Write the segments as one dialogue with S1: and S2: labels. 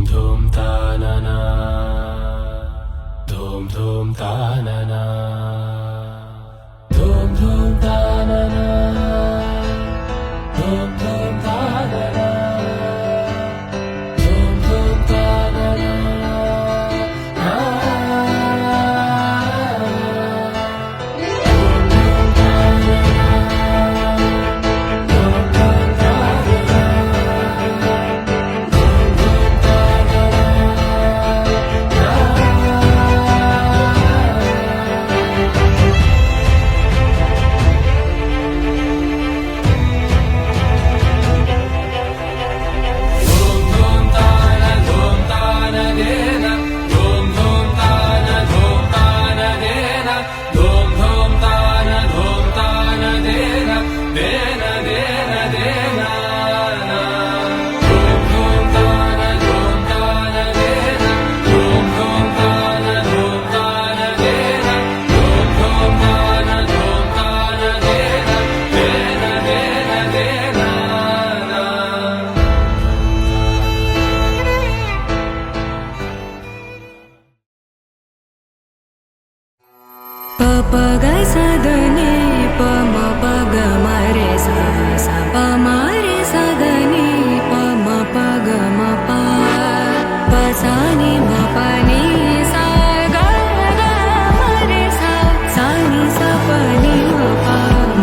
S1: धूम तानना धूम धूम तानना धूम धूम तानना धूम धूम तानना धूम धूम तानना
S2: प ग स द नि प म प ग म रे सा सा प म रे सा द नि प म प ग म प प सा नि म प नि सा ग ग म रे सा सा नि सा प नि म प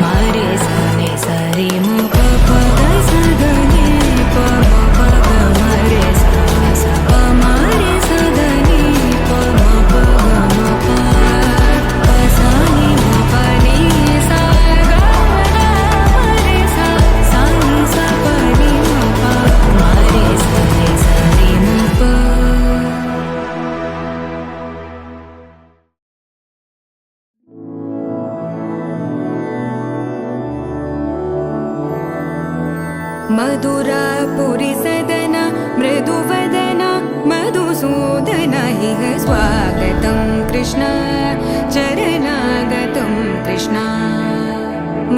S2: म रे सा नि सा रि म प प ग स द नि प म प ग म रे सा सा प म रे सा द नि प म प ग म प मधुरापुरी सदन मृदुवदन मधुसूदन हि स्वागतं कृष्ण चरणागतं कृष्ण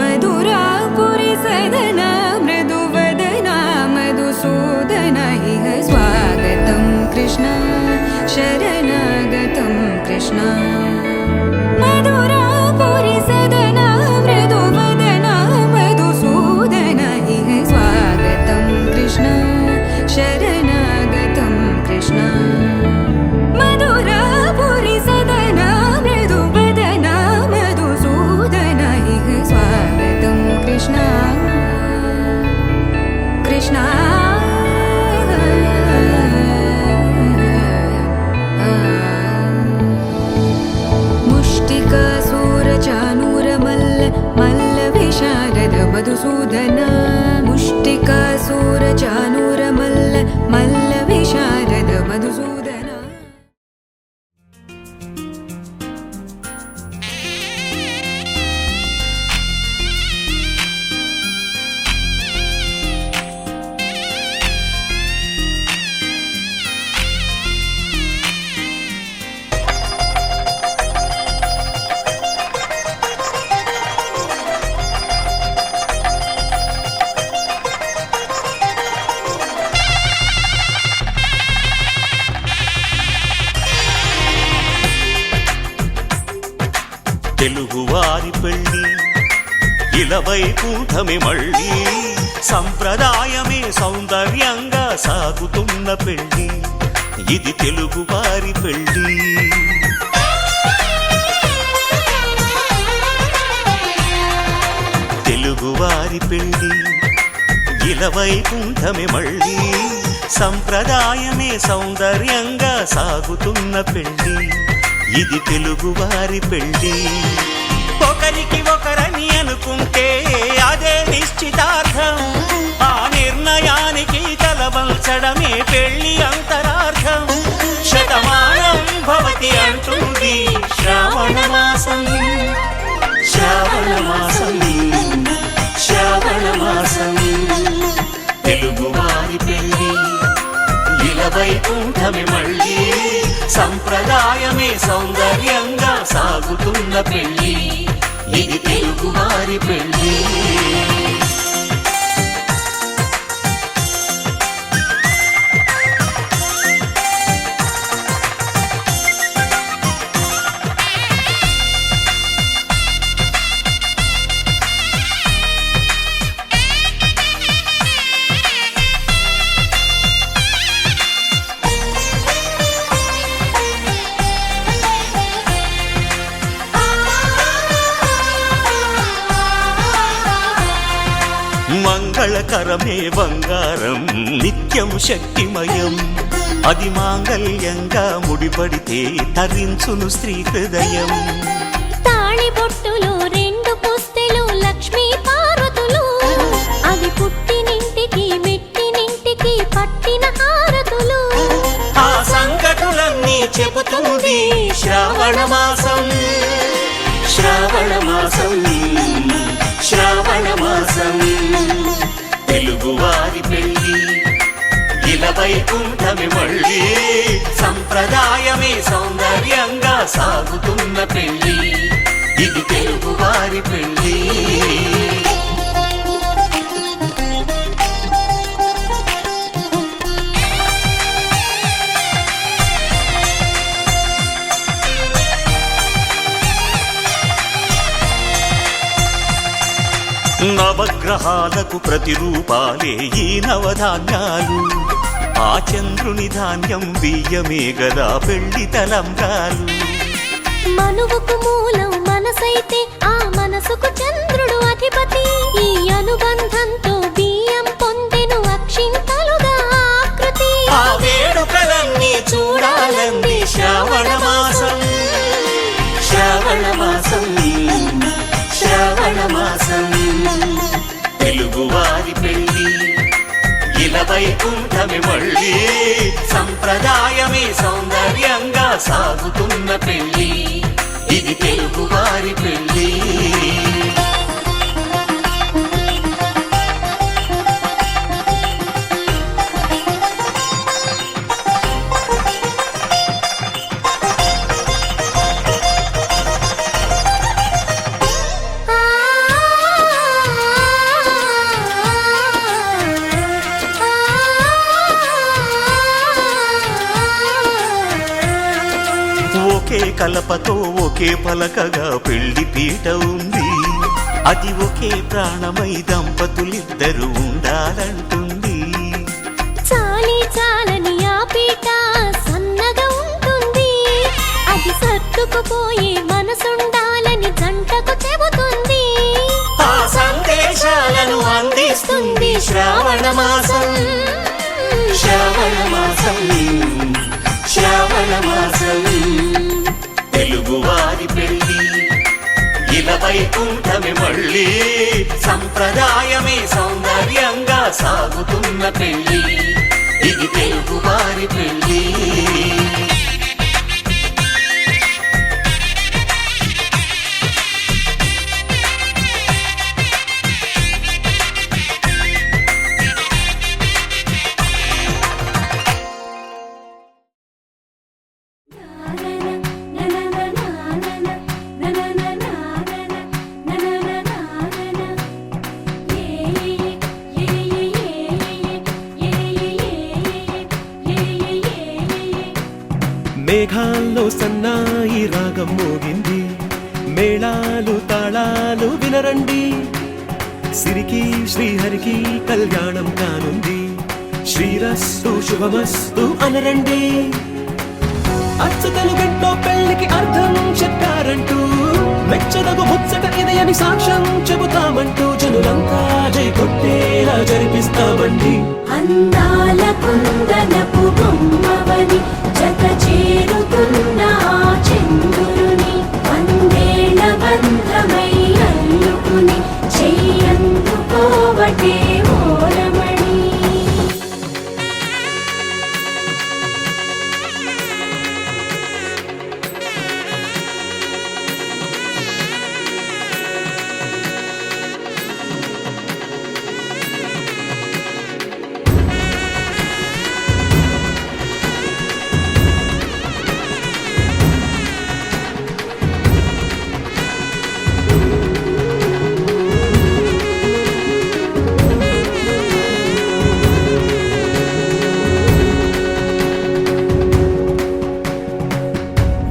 S2: मधुरापुरी सदन मृदुवदन मधुसूदन हि स्वागतं कृष्ण शरणागतं कृष्ण मधुरापुरी सदन मृदुवदन मधुसूदन हि स्वागतं कृष्ण शरणागतं कृष्ण मधुरापुरी सदन मृदुवदन मधुसूदन हि स्वागतं कृष्ण कृष्ण मुष्टिकासूरचानूरमल्ल मल्लविशारद मधुसूदन मुष्टिकासूरचानूरमल्ल मल्लविशारद मधुसूदन
S3: తెలుగువారి పెళ్ళి ఇలవైకుంఠమే మళ్ళీ సంప్రదాయమే సౌందర్యంగా సాగుతున్న పెళ్ళి ఇది తెలుగువారి పెళ్ళి తెలుగువారి పెళ్ళి ఇలవైకుంఠమే మళ్ళీ సంప్రదాయమే సౌందర్యంగా సాగుతున్న పెళ్ళి ఇది తెలుగువారి పెళ్ళి ఒకరికి ఒకరని అనుకుంటే అదే నిశ్చితార్థం ఆ నిర్ణయానికి తలవంచడమే పెళ్ళి అంతరార్థం శతమానం భవతి అంటుంది శ్రావణ మాసం శ్రావణ మాసం శ్రావణ మాసం తెలుగువారి పెళ్ళి ఇలవైకుంఠమే మళ్ళీ సంప్రదాయమే సౌందర్యంగా సాగుతున్న పెళ్ళి ఇది తెలుగువారి పెళ్ళి బంగారం నిత్యం శక్తిమయం. అది మాంగళ్యంగా ముడిపడితే తరించును స్త్రీ హృదయం.
S4: తాళి బొట్టులో 2 పుస్తెలు లక్ష్మీ పార్వతులు, అవి పుట్టినింటికి మెట్టినింటికి పట్టిన హారతులు.
S3: ఆ సంకటులన్నీ చెబుతుంది శ్రావణ మాసం. శ్రావణ మాసం, శ్రావణ మాసం, తెలుగువారి పెళ్ళి ఇలా వైకుంఠమి మళ్ళీ. సంప్రదాయమే సౌందర్యంగా సాగుతున్న పెళ్ళి, ఇది తెలుగువారి పెళ్ళి. నవగ్రహాలకు ప్రతిరూపాలే ఈ నవధాన్యాలు. ఆ చంద్రుని ధాన్యం బియ్యమే గదా పెళ్లి తలంబ్రాలు.
S4: మనువుకు మూలం మనసైతే ఆ మనసుకు చంద్రుడు అధిపతి. ఈ అనుబంధంతో బియ్యం పొందెను అక్షింతలుగా ఆకృతి.
S3: ఆ వేడుకలన్నీ చూడాలంది శ్రావణ మాసం. శ్రావణ మాసం, శ్రావణ మాసం, తెలుగువారి పెళ్ళి ఇలా వైకుంఠమి మళ్ళీ. సంప్రదాయమే సౌందర్యంగా సాగుతున్న పెళ్ళి, ఇది తెలుగువారి పెళ్ళి. ఒకే కలపతో ఒకే పలకగా పెళ్లి పీట ఉంది. అది ఒకే ప్రాణమై దంపతులిద్దరూ ఉండాలంటుంది.
S4: చాలి చాలని ఆ పీట సన్నగా ఉంటుంది. అది సర్దుకుపోయే మనసుండాలని జంటకు చెబుతుంది.
S3: ఆ సందేశాలను అందిస్తుంది శ్రావణ మాసం. శ్రావణ మాసం, శ్రావణ మాసం, తెలుగువారి పెళ్ళి ఇలా వైకుంఠమి మళ్ళీ. సంప్రదాయమే సౌందర్యంగా సాగుతున్న పెళ్ళి, ఇది తెలుగువారి పెళ్ళి.
S5: మేఘాల్లో సన్నాయి రాగం మోగింది, మేళాలు తాళాలు వినరండి. సిరికి శ్రీహరికి కళ్యాణం కానుంది, శ్రీరస్తు శుభమస్తు అనరండి. అచ్చతలు గంటో పెళ్లికి అర్థం చెప్పారంటూ, మెచ్చదగు ముచ్చట ఇది అని సాక్ష్యం చెబుతామంటూ, జనులంతా జై కొట్టేలా జరిపిస్తామండి.
S4: అందాల కుందనపు బొమ్మవని జత చేరుతున్న ఆ చంద్రుని, వందేళ్ల బంధమై అల్లుకుని చెయ్యందుకోవటే ఓరమణి.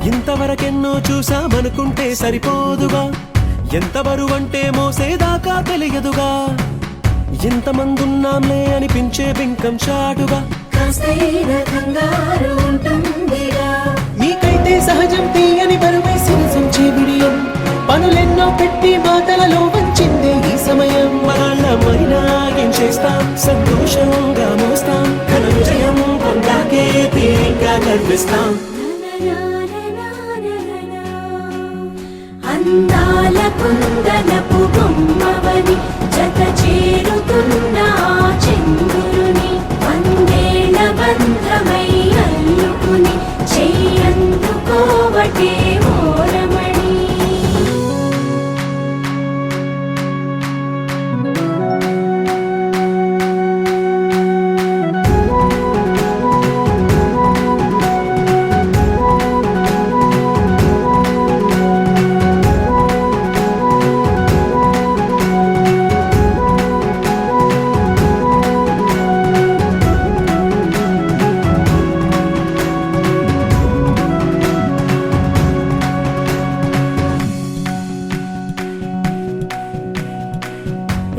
S5: ఇంతవరకెన్నో చూసామనుకుంటే సరిపోదుగా, ఎంత బరువంటే మోసేదాకా తెలియదుగా. ఇంతమందున్నాంలే అనిపించే బింకం చాటుగా,
S4: కాస్తైన కంగారు ఉంటుందిగా.
S5: మీకైతే సహజం తీయని బరువై సిరసం చెవిడియం, పనులెన్నో పెట్టి మాటలలో వంచిందే ఈ సమయం వాళ్ళమైనా ఏం చేస్తాం, సంతోషంగా మోస్తాం, ఘన విజయం పొందాకే తీరిగ్గా కనిపిస్తాం.
S4: అందాల కుందనపు బొమ్మవని జత చేరుతున్న ఆ చంద్రుని వందేళ్ల బంధమై అల్లుకుని చెయ్యందుకోవటే ఓరమణి.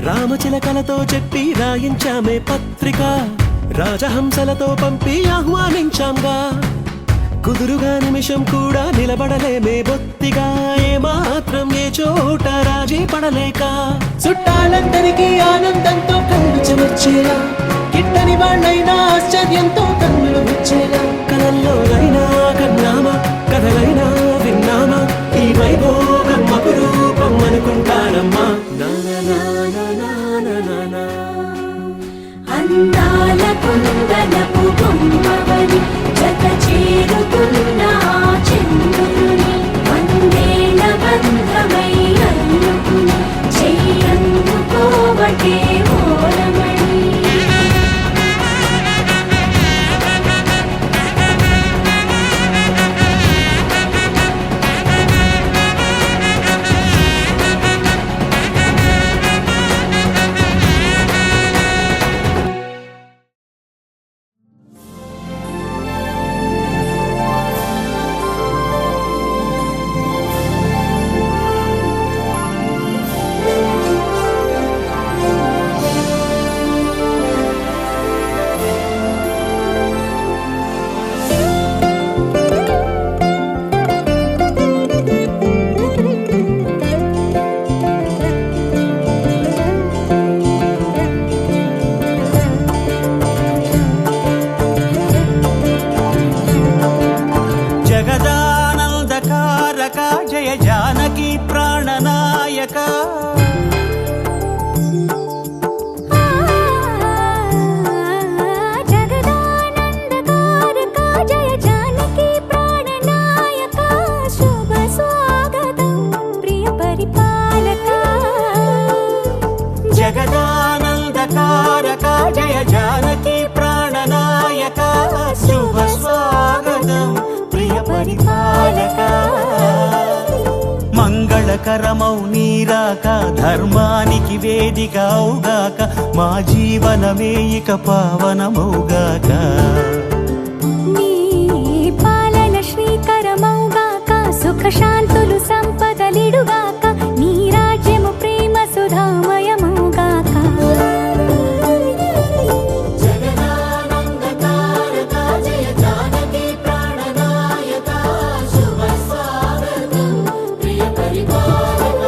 S5: రామచిలకలతో చెప్పి రాయించామే పత్రిక, రాజహంసలతో పంపి ఆహ్వానించాంగా. కుదురుగా నిమిషం కూడా నిలబడలేమే బొత్తిగా, ఏమాత్రం ఏ చోట రాజీ పడలేక. చుట్టాలందరికీ ఆనందంతో కళ్ళు చెమర్చేలా, కిట్టని వాళ్ళైనా ఆశ్చర్యంతో కన్నులు వచ్చేలా. కలల్లోనైనా కన్నామా, కథలైనా విన్నామా, ఈ వైభోగం అపురూపం అనుకుంటానమ్మా.
S4: అందాల కుందనపు బొమ్మవని జత చేరుతున్న ఆ చంద్రుని వందేళ్ల బంధమై అల్లుకుని చెయ్యందుకోవటే ఓరమణి.
S3: జగదానందకారక జయ జానకి ప్రాణనాయక.
S2: జగదానందకారక జయ జానకి ప్రాణనాయక, శుభ స్వాగతం ప్రియ పరిపాలక.
S3: జగదానందకారక జయ జానకి ప్రాణనాయక, శుభ స్వాగతం ప్రియ పరిపాలక. మంగళకరమౌ నీరాక, ధర్మానికి వేదిక అవుగాక, మా జీవనమే ఇక పావనమౌగాక.
S2: నీ పాలన శ్రీకరమౌగాక, సుఖ శాంతులు సంపదలిడుగాక, నీ రాజ్యము ప్రేమ సుధామయమౌగాక.
S4: జగదానందకారక జయ జానకి ప్రాణనాయక, శుభ స్వాగతం ప్రియ పరిపాలక.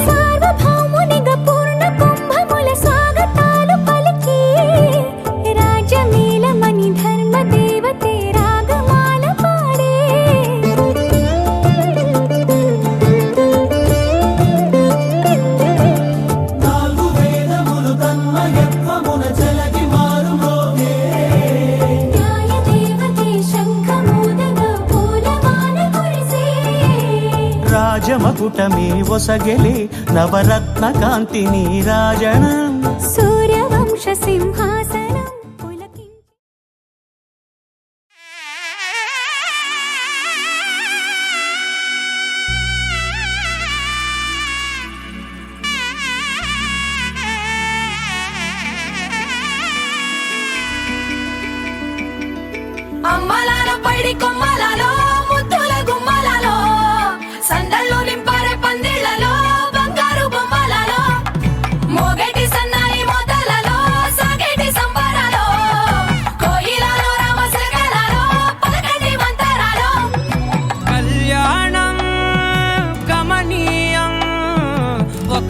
S2: సార్వభౌమునిగా పూర్ణ కుంభముల స్వాగతాలు పలికి, రాజ్యమేలమని ధర్మ దేవతే రాగమాల పాడే.
S5: నాలుగు వేదములు తన్మయత్వమున జలగి మారు మ్రోగే.
S2: న్యాయ దేవతే శంఖమూదగా పూలమాల కురిసే.
S3: రాజమకుటమే ఒసగెలే నవరత్న కాంతి నీరాజనం.
S2: సూర్యవంశ సింహాసనం పులకించి.
S4: అమ్మల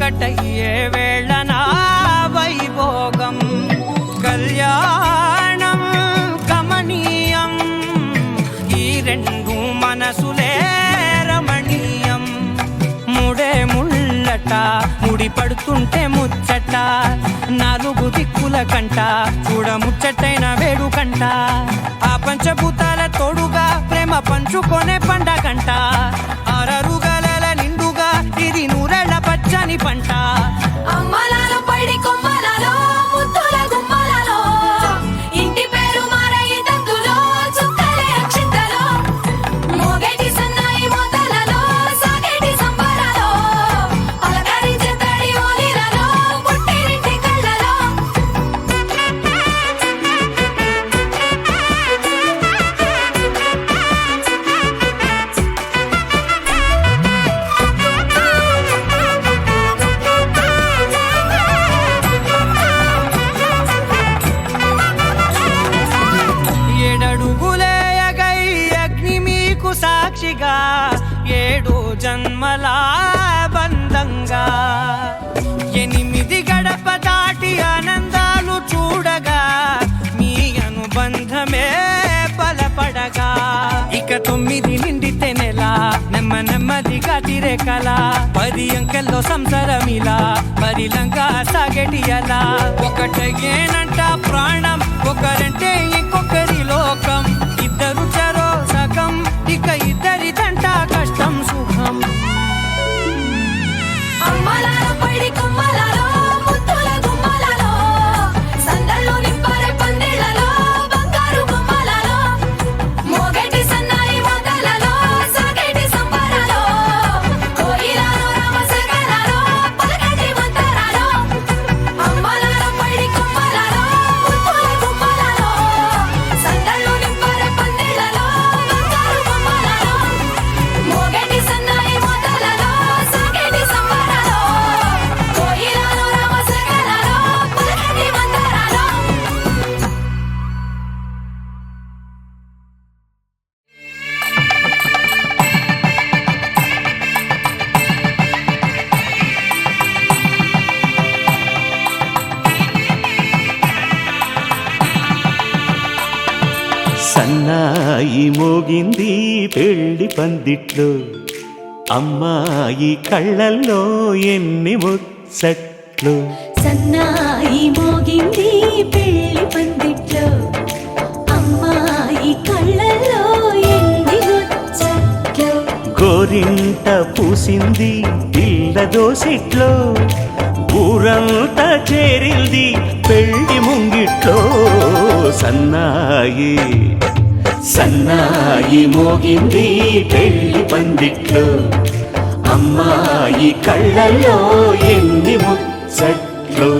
S6: ఒకటయ్యే వేళ నా వైభోగం కళ్యాణం గమనీయం ఈ రెండు మనసులే రమణీయం ముడే ముళ్ళట ముడి పడుతుంటే ముచ్చట నాలుగు దిక్కుల కంట చూడ ముచ్చటైన వేడుకంట ఆ పంచభూతాల తోడుగా ప్రేమ పంచుకొనే పండగంట ఆరరుగల నిండుగా ఇది నూరెళ్ళ పచ్చని పంట
S4: అమ్మలాలో పడి కొమ్మలలో ముద్దుల గుమ్మలలో ఇంటి పేరు మారయి తందులో చుక్కలే అక్షింతలో మోగేటి సన్నాయి మోతలలో సాగేటి సంబరాలో పలకరించే తడి ఓలిలలో పుట్టినింటి కళ్ళలో
S6: ఏడడుగులేయగై అగ్ని మీకు సాక్షిగా ఏడు జన్మల బంధంగా ఎనిమిది గడప దాటి ఆనందాలు చూడగా మీ అనుబంధమే బలపడగా ఇక 9 నిండితే నెల నెమ్మదిగా తిరేకల 10 అంకెల్లో సంసారమిలా పరిలంగా సాగటి అలా ఒకటేనంట ప్రాణం ఒకరంటే ఇంకొకరి లోకం ఇద్దరు చరో సగం ఇక ఇద్దరిదంట కష్టం సుఖం
S4: అమ్మలాలో పడి కొమ్మలలో ముద్దుల గుమ్మలలో సందల్లో నింపారే పందిళ్ళలో బంగారు గుమ్మలలో మోగేటి సన్నాయి మోతలలో సాగేటి సంబరాలో కోయిలలో రామసగలలో పలకటి మంతరాలో అమ్మలాలో పడి కొమ్మలలో ముద్దుల గుమ్మలలో సందల్లో నింపారే పందిళ్ళలో బంగారు గుమ్మలలో మోగేటి సన్నాయి మోతలలో సాగేటి సంబరాలో కోయిలలో రామసగలలో పలకటి మంతరాలో
S3: సన్నాయి మోగింది పెళ్లి పందిట్లో అమ్మాయి కళ్ళల్లో ఎన్ని ముచ్చట్లు
S4: సన్నాయి మోగింది పెళ్లి పందిట్లో అమ్మాయి కళ్ళల్లో ఎన్ని ముచ్చట్లు
S3: గోరింట పూసింది పిల్ల దోసిట్లో ఊరంతా చేరింది పెళ్లి ముంగిట్లో సన్నాయి సన్నాయి మోగింది పెళ్లి పందిట్లో అమ్మాయి కళ్ళల్లో ఎన్ని ముచ్చట్లు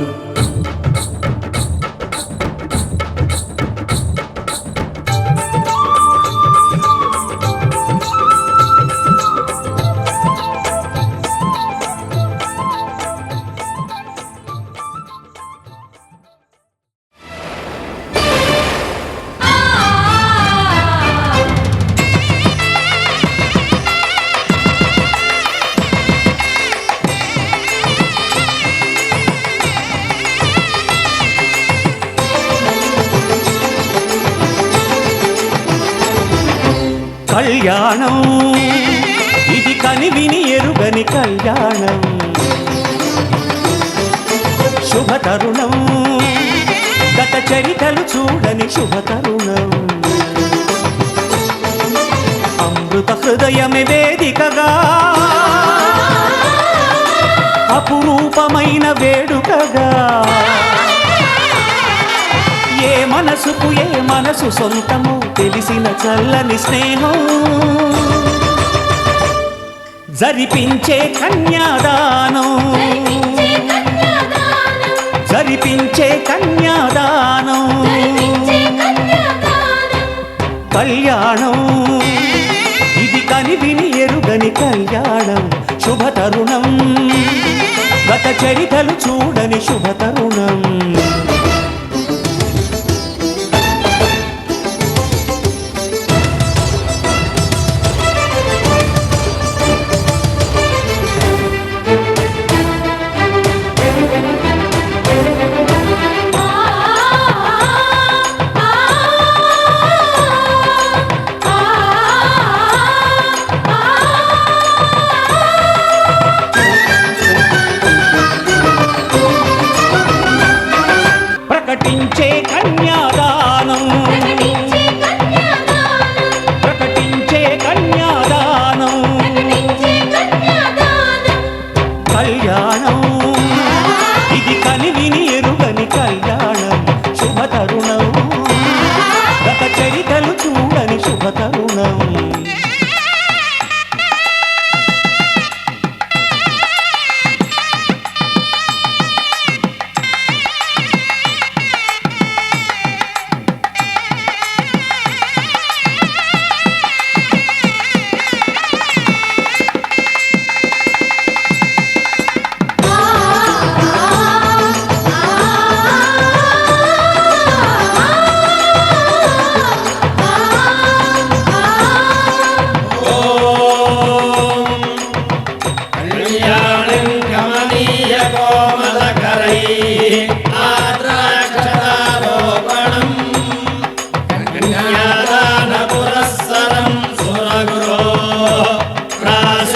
S3: కళ్యాణం ఇది కనివిని ఎరుగని కళ్యాణం శుభతరుణం గత చరితలు చూడని శుభతరుణం అమృత హృదయమే వేదికగా అపురూపమైన వేడుకగా ఏ మనసుకు ఏ మనసు సొంతము తెలిసిన చల్లని స్నేహం జరిపించే కన్యాదానం జరిపించే కన్యాదానం కళ్యాణం ఇది కనివిని ఎరుగని కళ్యాణం శుభతరుణం గత చరితలు చూడని శుభతరుణం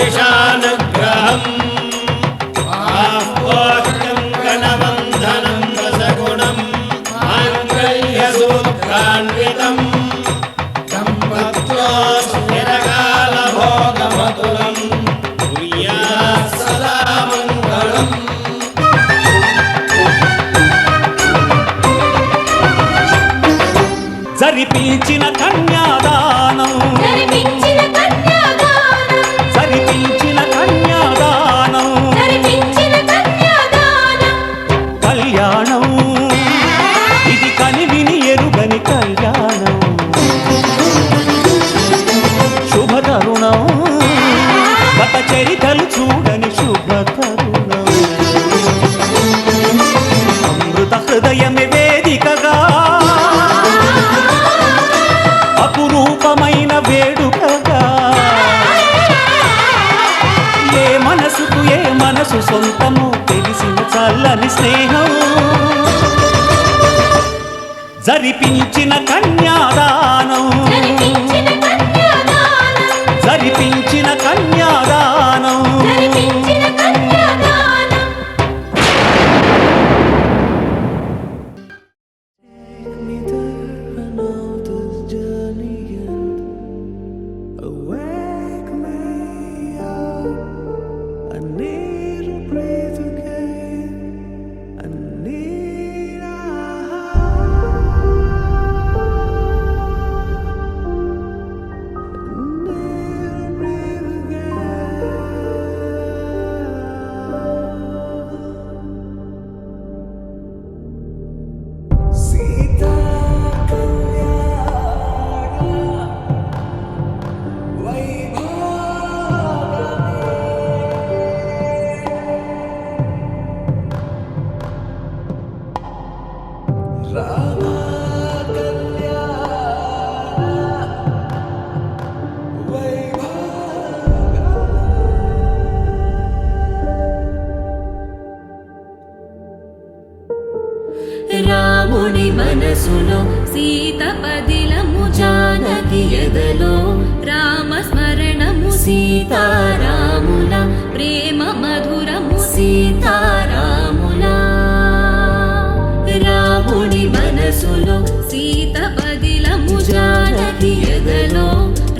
S7: శిశానుగ్రహం ఆహ్వాక్యం గణవంధనం రసగుణం మాంగళ్యసూత్రాన్వితం సంపత్తో స్థిరకాల భోగమతులం కుర్యాత్ సదా మంగళం.
S3: జరిపించిన కన్యాదానం
S4: జరిపించిన కన్యాదానం
S3: జరిపించిన కన్యాదానం
S4: జరిపించిన కన్యాదానం
S3: కళ్యాణం ఇది కనివిని ఎరుగని కళ్యాణం శుభతరుణం గత చరితలు చూడని శుభతరుణం అమృత హృదయమే వేదికగా అపురూపమైన వేడుకగా ఏ మనసు సొంతము తెలిసిన చల్లని స్నేహం జరిపించిన కన్యాదానం
S4: జరిపించిన కన్యాదానం
S3: జరిపించిన కన్యాదానం
S4: జరిపించిన కన్యాదానం
S2: రాముని మనసులో సీత పదిలము జానకి ఎదలో రామ స్మరణము సీతారాముల ప్రేమ మధురము సీతారాముల రాముని మనసులో సీత పదిలము జానకి ఎదలో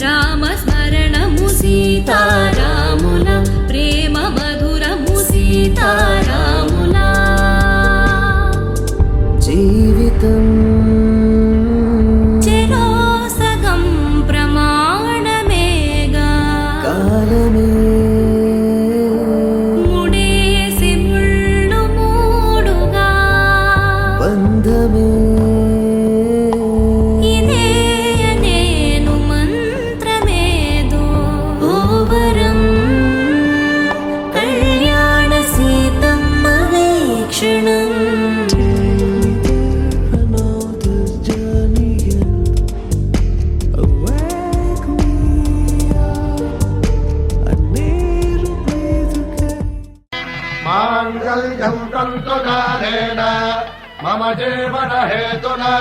S2: రామ స్మరణము సీతారాముల ప్రేమ మధురము సీతారాముల
S5: జీవితం
S2: చెరో సగం ప్రమాణమేగా
S5: కాలమే
S2: ముడేసి ముళ్ళు మూడుగా
S5: బంధమే
S2: ఇదే నేను మంత్రమేదో ఓవరం కళ్యాణ సీతమ్మ వీక్షణం
S8: माङ्गल्यं तन्तुकालेन मम जीवनहेतुना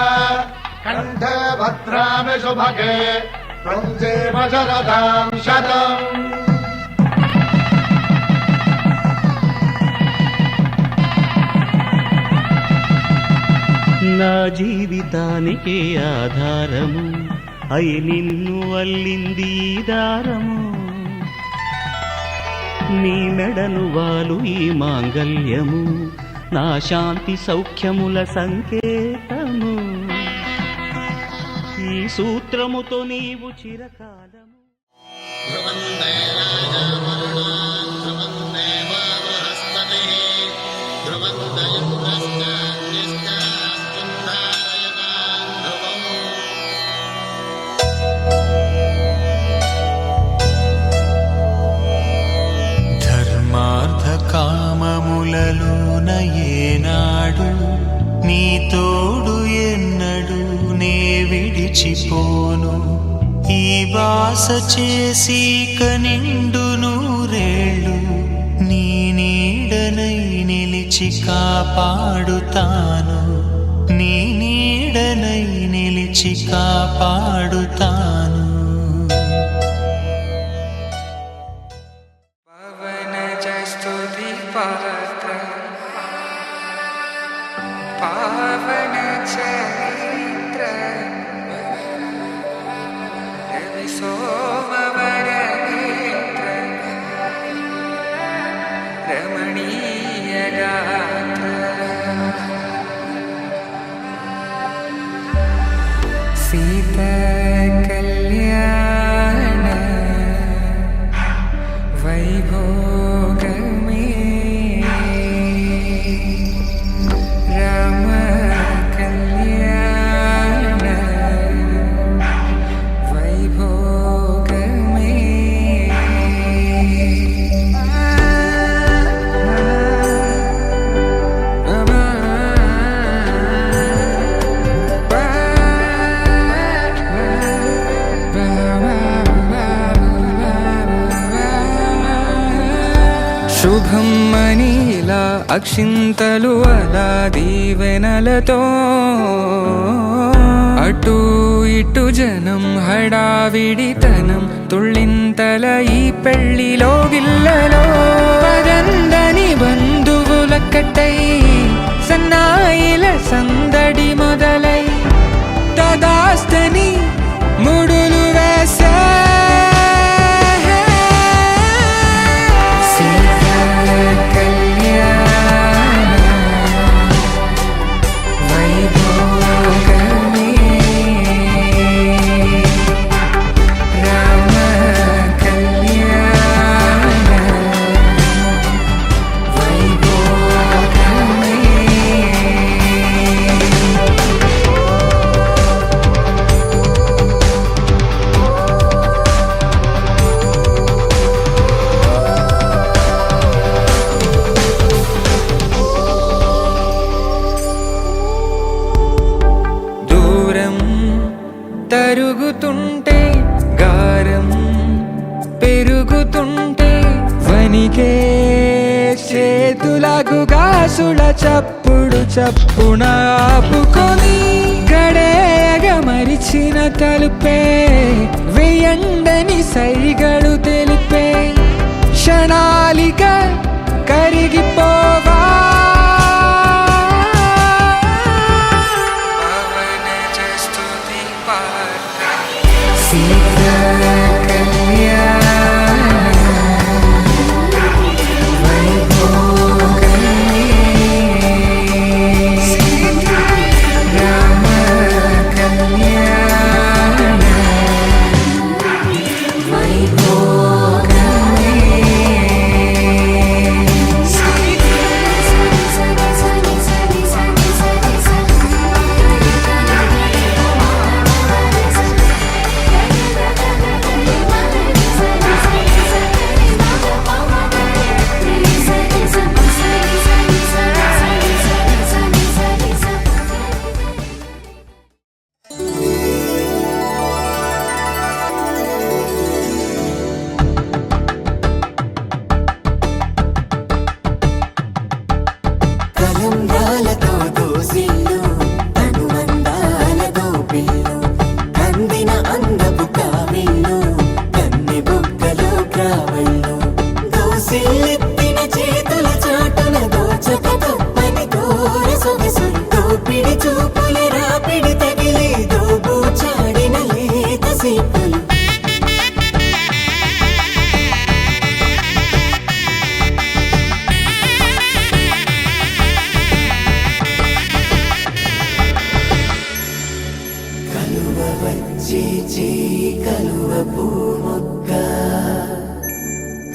S8: कण्ठे भद्रामि शुभगे त्वं जीव शरदां शतम्
S3: నా జీవితానికే ఆధారము అయి నిన్ను అల్లింది ఈ దారము నీ మెడను వాలు ఈ మాంగల్యము నా శాంతి సౌఖ్యముల సంకేతము ఈ సూత్రముతో నీవు చిరకాలము
S9: కామములలోన ఏనాడు నీ తోడు ఎన్నడు నే విడిచిపోను ఈ బాస చేసి కనిండు నూరేళ్ళు నీ నీడనై నిలిచి కాపాడుతాను నీ నీడనై నిలిచి కాపాడుతాను
S10: స్తుతి పాత్ర పావన చరిత్ర రవి సోమవర నేత్ర రమణీయ గాత్ర సీత కళ్యాణ వైభోగమే రామ కళ్యాణ వైభోగమే శుభం మనీలా అక్షింతలు అలా దీవెనలతో అటు ఇటు జనం హడావిడితనం తుళ్ళింతల ఈ పెళ్లిలో గిల్లలో పరందని బంధువుల కట్టై సన్నాయిల సందడి మొదలై తదాస్తని ముడులు వేసే తరుగుతుంటే గారం పెరుగుతుంటే వనికే చేతులకు గాసుల చప్పుడు చప్పున ఆపుకొని గడేగ మరిచిన తలుపే వేయండని సైగడు తెలిపే క్షణాలిక కరిగిపోవా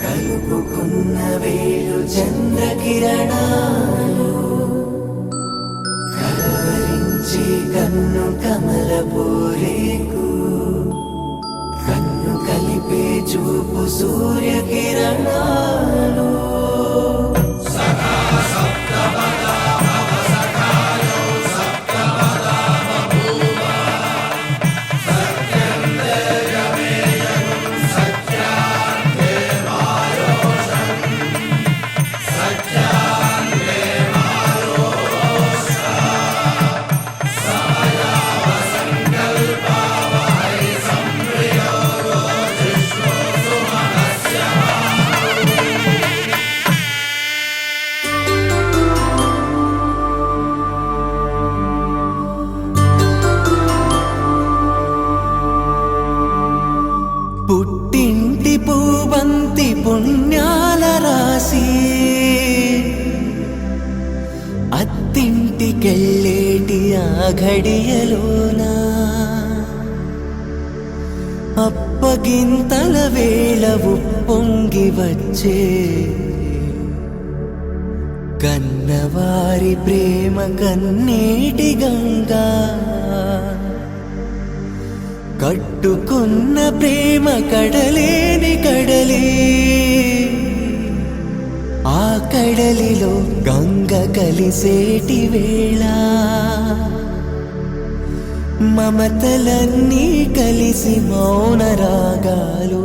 S10: కలుపుకున్న వేలు చంద్రకిరణాలు కలవరించి కన్ను కమలపూరేకు కన్ను కలిపే చూపు సూర్యకిరణాలు ఇంటికెళ్ళేటి ఆ ఘడియలోనా అప్పగింతల వేళ ఉప్పొంగి వచ్చే కన్నవారి ప్రేమ కన్నీటి గంగా కట్టుకున్న ప్రేమ కడలేని కడలి ఆ కడలిలో గంగ కలిసేటి వేళ మమతలన్నీ కలిసి మౌన రాగాలు